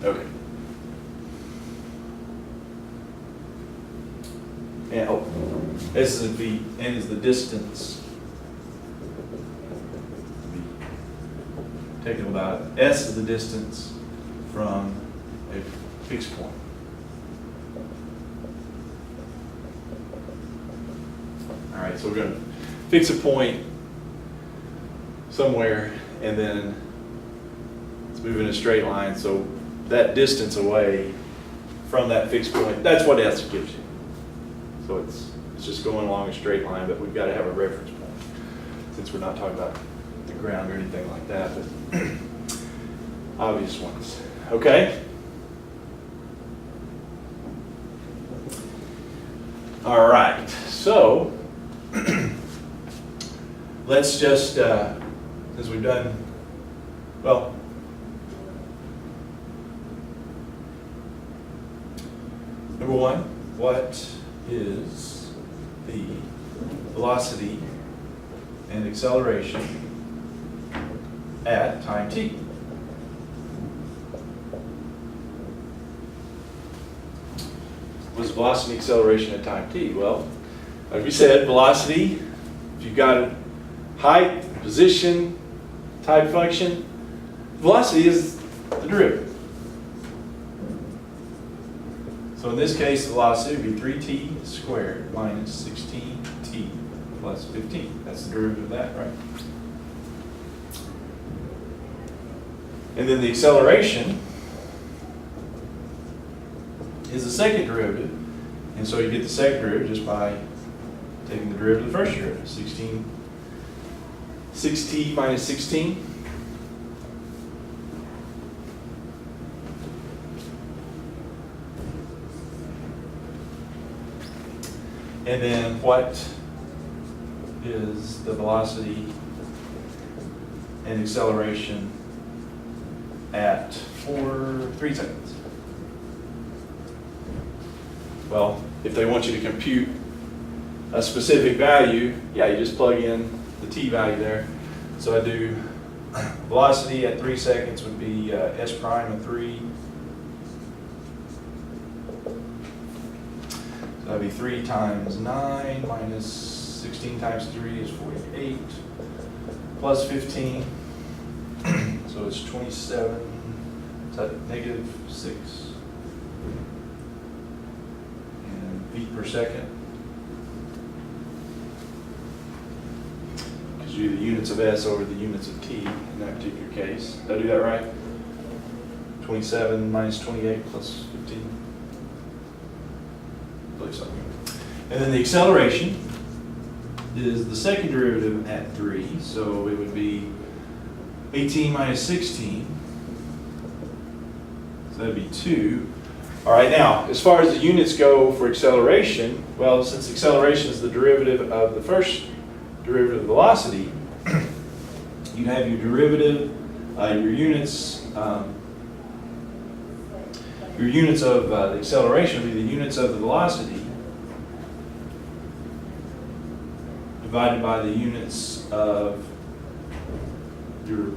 Okay. And S is in feet, N is the distance. Taking about S is the distance from a fixed point. All right, so we're going to fix a point somewhere, and then let's move in a straight line. So that distance away from that fixed point, that's what S gives you. So it's just going along a straight line, but we've got to have a reference point since we're not talking about the ground or anything like that, but obvious ones. Okay? All right, so let's just, as we've done, well, number one, what is the velocity and acceleration at time t? What's velocity and acceleration at time t? Well, like we said, velocity, if you've got a height, position, type function, velocity is the derivative. So in this case, the velocity would be 3t squared minus 16t plus 15. That's the derivative of that, right? And then the acceleration is the second derivative. And so you get the second derivative just by taking the derivative of the first derivative. 6t minus 16. And then what is the velocity and acceleration at 3 seconds? Well, if they want you to compute a specific value, yeah, you just plug in the t value there. So I do velocity at 3 seconds would be s prime of 3. So that'd be 3 times 9 minus 16 times 3 is 48 plus 15. So it's 27. Is that negative 6? And feet per second. Because you do the units of s over the units of t in that particular case. Did I do that right? 27 minus 28 plus 15. So. And then the acceleration is the second derivative at 3, so it would be 18 minus 16, so that'd be 2. All right, now, as far as the units go for acceleration, well, since acceleration is the derivative of the first derivative of velocity, you have your derivative, your units of the acceleration would be the units of the velocity divided by the units of your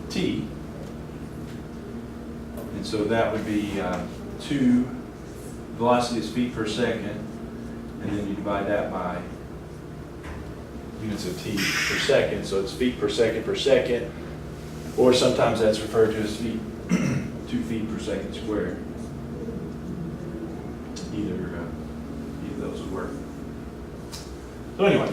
t. And so that would be 2, velocity is feet per second, and then you divide that by units of t per second. So it's feet per second, or sometimes that's referred to as feet, 2 feet per second squared. Either of those would work. So anyway,